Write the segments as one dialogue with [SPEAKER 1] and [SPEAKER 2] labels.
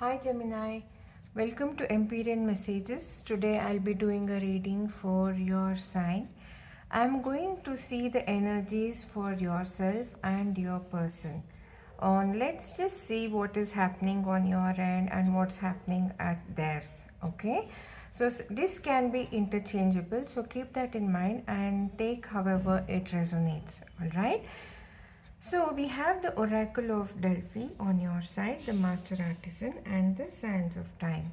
[SPEAKER 1] Hi Gemini, welcome to Empyrean Messages. Today I'll be doing a reading for your sign. I'm going to see the energies for yourself and your person. Let's just see what is happening on your end and what's happening at theirs. Okay, so this can be interchangeable, so keep that in mind and take however it resonates. All right. So we have the Oracle of Delphi on your side, the Master Artisan, and the Sands of Time.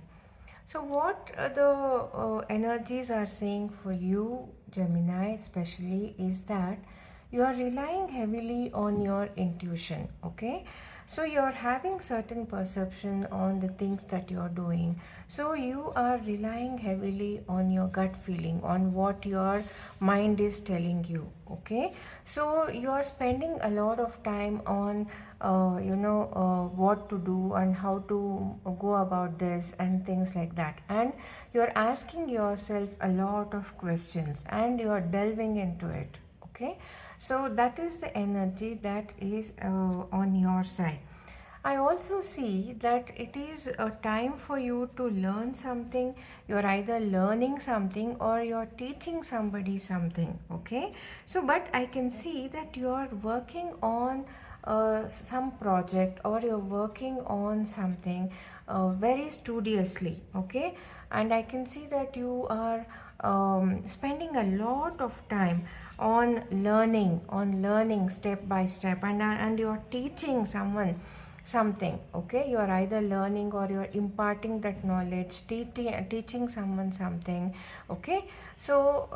[SPEAKER 1] So what the energies are saying for you, Gemini, especially, is that you are relying heavily on your intuition. Okay, so you're having certain perception on the things that you're doing. So you are relying heavily on your gut feeling, on what your mind is telling you. Okay, so you are spending a lot of time on what to do and how to go about this and things like that, and you're asking yourself a lot of questions and you're delving into it. Okay, so that is the energy that is on your side. I also see that it is a time for you to learn something. You're either learning something or you're teaching somebody something. Okay, so but I can see that you're working on some project or you're working on something very studiously. Okay, and I can see that you are spending a lot of time on learning step by step, and you're teaching someone something. Okay, you are either learning or you are imparting that knowledge, teaching someone something. Okay, so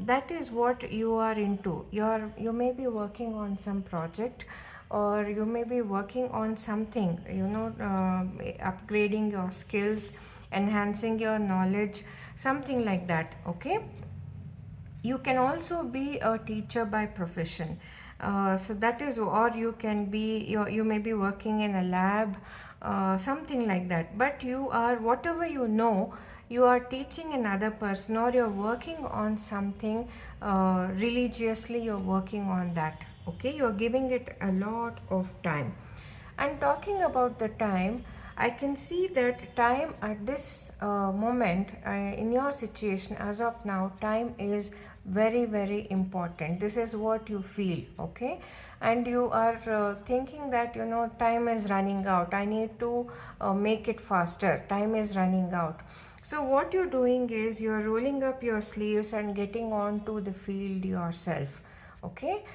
[SPEAKER 1] that is what you are into. You may be working on some project, or you may be working on something, upgrading your skills, enhancing your knowledge, something like that. Okay, you can also be a teacher by profession. So that is, or you can be, you may be working in a lab, something like that, but you are, whatever you know, you are teaching another person, or you're working on something religiously, you're working on that. Okay, you're giving it a lot of time. And talking about the time, I can see that time at this moment, in your situation as of now, time is very, very important. This is what you feel. Okay, and you are thinking that, time is running out. I need to make it faster. Time is running out. So what you're doing is you're rolling up your sleeves and getting on to the field yourself. Okay,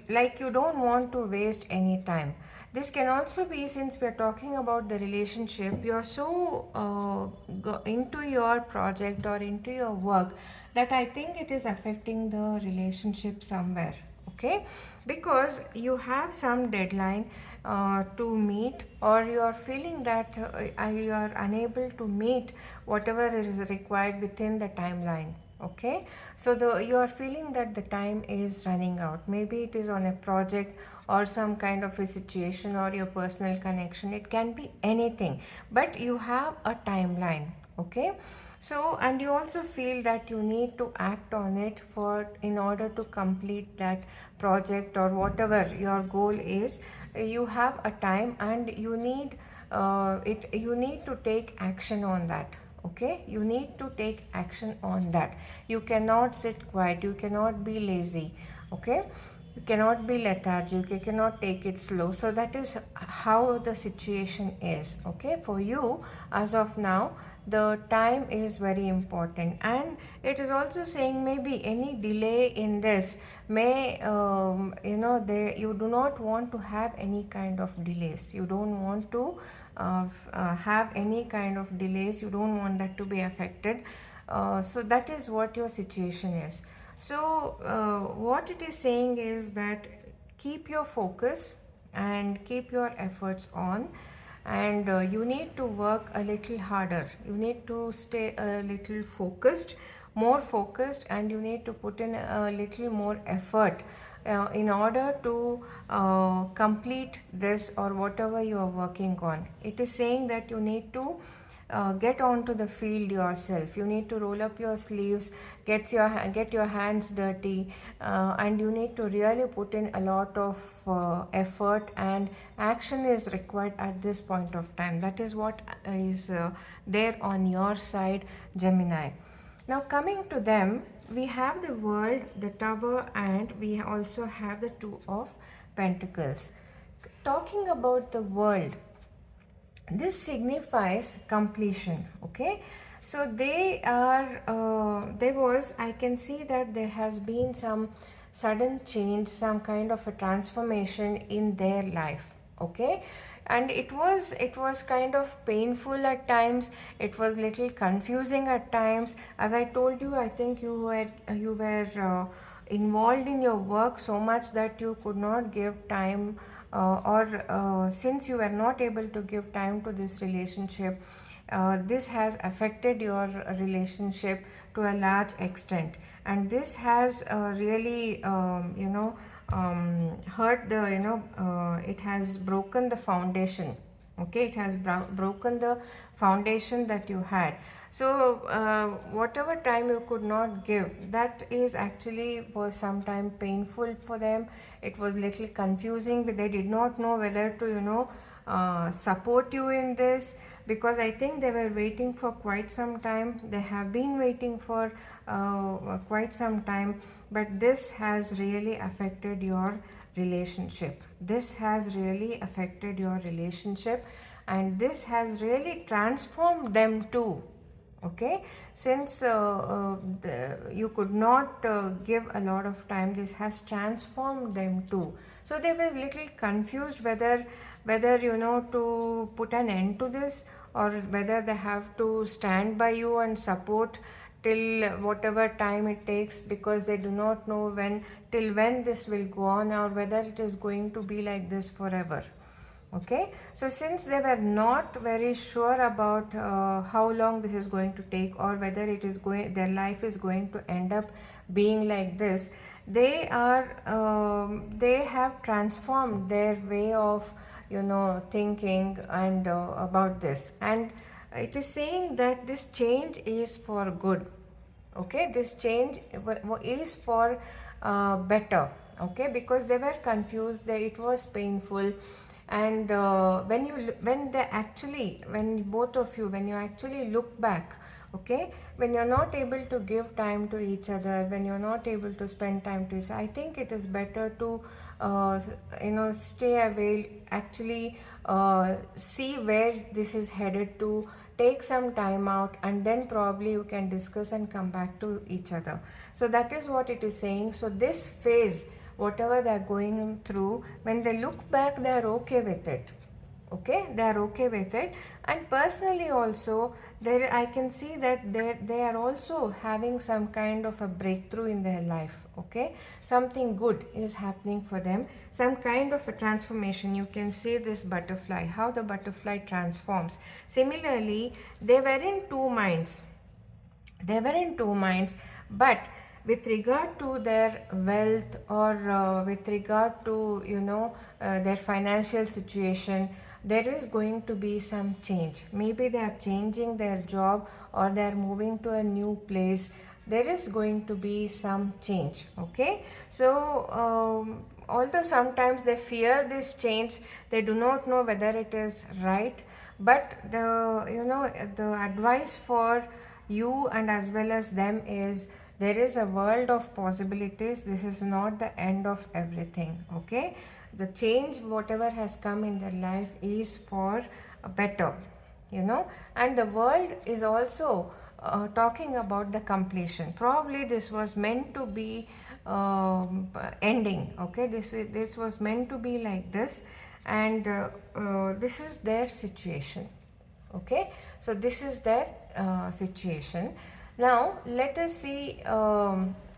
[SPEAKER 1] like, you don't want to waste any time. This can also be, since we're talking about the relationship, you're so into your project or into your work that I think it is affecting the relationship somewhere. Okay, because you have some deadline to meet, or you are feeling that you are unable to meet whatever is required within the timeline. Okay, so you are feeling that the time is running out. Maybe it is on a project or some kind of a situation or your personal connection. It can be anything, but you have a timeline. Okay, so, and you also feel that you need to act on it for, in order to complete that project or whatever your goal is. You have a time and you need you need to take action on that. Okay, you need to take action on that. You cannot sit quiet, you cannot be lazy. Okay, you cannot be lethargic, you cannot take it slow. So that is how the situation is. Okay, for you as of now, the time is very important, and it is also saying maybe any delay in this may, you do not want to have any kind of delays. You don't want to have any kind of delays. You don't want that to be affected. So that is what your situation is. So what it is saying is that keep your focus and keep your efforts on, and you need to work a little harder. You need to stay a little focused, more focused, and you need to put in a little more effort in order to complete this or whatever you are working on. It is saying that you need to get onto the field yourself. You need to roll up your sleeves, get your hands dirty, and you need to really put in a lot of effort, and action is required at this point of time. That is what is there on your side, Gemini. Now, coming to them, we have the world, the tower, and we also have the two of pentacles. Talking about the world, this signifies completion. Okay, so they are there was, I can see that there has been some sudden change, some kind of a transformation in their life. Okay, and it was kind of painful at times, it was little confusing at times. As I told you, I think you were involved in your work so much that you could not give time, or since you were not able to give time to this relationship, this has affected your relationship to a large extent, and this has really hurt the, it has broken the foundation. Okay, it has broken the foundation that you had. So whatever time you could not give, that is actually was sometime painful for them. It was little confusing, but they did not know whether to, support you in this, because I think they were waiting for quite some time. They have been waiting for quite some time, but this has really affected your relationship. This has really affected your relationship, and this has really transformed them too. Okay, since you could not give a lot of time, this has transformed them too. So they were little confused whether to put an end to this, or whether they have to stand by you and support till whatever time it takes, because they do not know till when this will go on, or whether it is going to be like this forever. Okay, so since they were not very sure about how long this is going to take, or whether their life is going to end up being like this, they have transformed their way of thinking and about this, and it is saying that this change is for good. Okay, this change is for better. Okay, because they were confused, it was painful, and when both of you, when you actually look back, okay, when you're not able to give time to each other, when you're not able to spend time to each other, I think it is better to stay away, actually see where this is headed to, take some time out, and then probably you can discuss and come back to each other. So that is what it is saying. So this phase, whatever they are going through, when they look back, they are okay with it. Okay, they are okay with it. And personally also, there I can see that they are also having some kind of a breakthrough in their life. Okay, something good is happening for them, some kind of a transformation. You can see this butterfly, how the butterfly transforms. Similarly, they were in two minds. But with regard to their wealth, or with regard to their financial situation, there is going to be some change. Maybe they are changing their job, or they are moving to a new place. There is going to be some change. Okay, so although sometimes they fear this change, they do not know whether it is right, but the advice for you and as well as them is, there is a world of possibilities. This is not the end of everything. Okay, the change whatever has come in their life is for a better, and the world is also talking about the completion. Probably this was meant to be ending. Okay, this was meant to be like this, and this is their situation. Okay, so this is their situation. Now let us see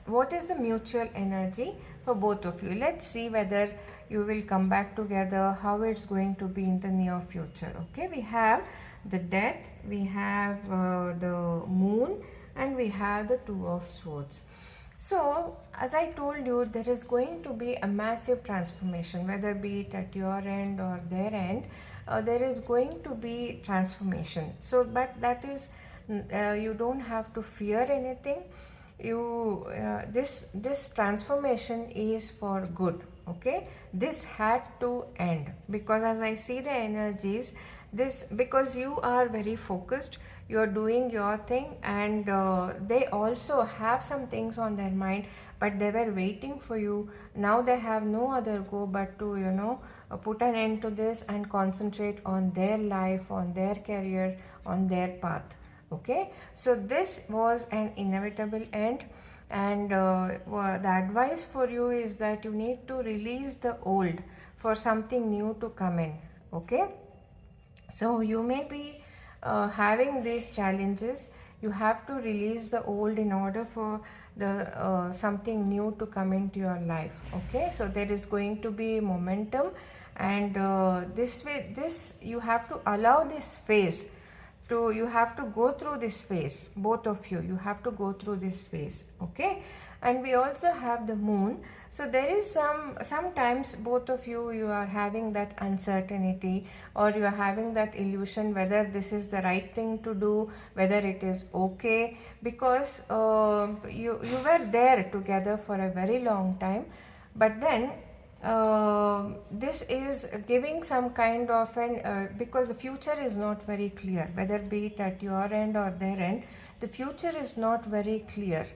[SPEAKER 1] what is the mutual energy for both of you. Let's see whether you will come back together, how it's going to be in the near future. Okay, we have the death, we have the moon, and we have the two of swords. So, as I told you, there is going to be a massive transformation, whether be it at your end or their end. There is going to be transformation. So, but that is, you don't have to fear anything. This transformation is for good. Okay, this had to end, because as I see the energies, this, because you are very focused, you're doing your thing, and they also have some things on their mind, but they were waiting for you. Now they have no other go but to, put an end to this and concentrate on their life, on their career, on their path. Okay, so this was an inevitable end, and the advice for you is that you need to release the old for something new to come in. Okay, so you may be having these challenges. You have to release the old in order for the something new to come into your life. Okay, so there is going to be momentum, and this way, this you have to allow this phase to, you have to go through this phase, both of you have to go through this phase. Okay, and we also have the moon. So there is sometimes both of you are having that uncertainty, or you are having that illusion whether this is the right thing to do, whether it is okay, because you were there together for a very long time, but then this is giving some kind of an because the future is not very clear, whether be it at your end or their end, the future is not very clear.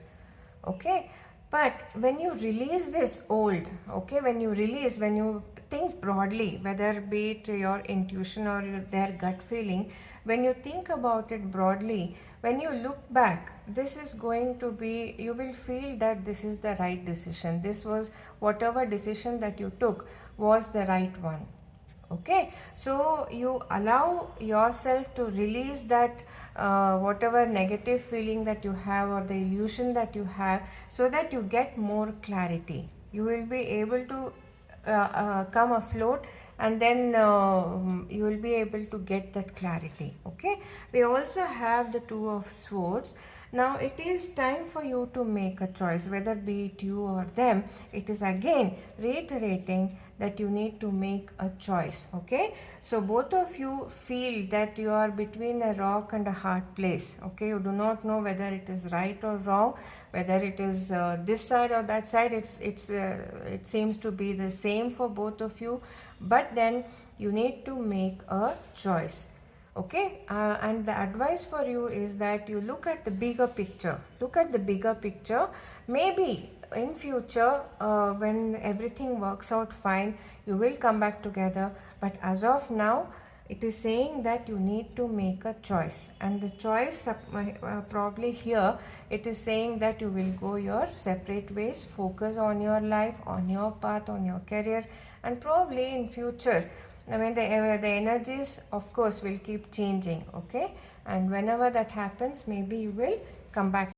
[SPEAKER 1] Okay, but when you release this old, okay, when you think broadly, whether be it your intuition or their gut feeling, when you think about it broadly, when you look back, this is going to be, you will feel that this is the right decision. This was, whatever decision that you took was the right one. Okay, so you allow yourself to release that whatever negative feeling that you have, or the illusion that you have, so that you get more clarity. You will be able to come afloat, and then you will be able to get that clarity. Okay, we also have the Two of Swords. Now it is time for you to make a choice, whether be it you or them. It is again reiterating that you need to make a choice. Okay, so both of you feel that you are between a rock and a hard place. Okay, you do not know whether it is right or wrong, whether it is this side or that side. It seems to be the same for both of you, but then you need to make a choice. Okay, and the advice for you is that you look at the bigger picture. Look at the bigger picture. Maybe in future, when everything works out fine, you will come back together, but as of now, it is saying that you need to make a choice, and the choice probably here, it is saying that you will go your separate ways, focus on your life, on your path, on your career, and probably in future, I mean, the energies, of course, will keep changing. Okay, and whenever that happens, maybe you will come back.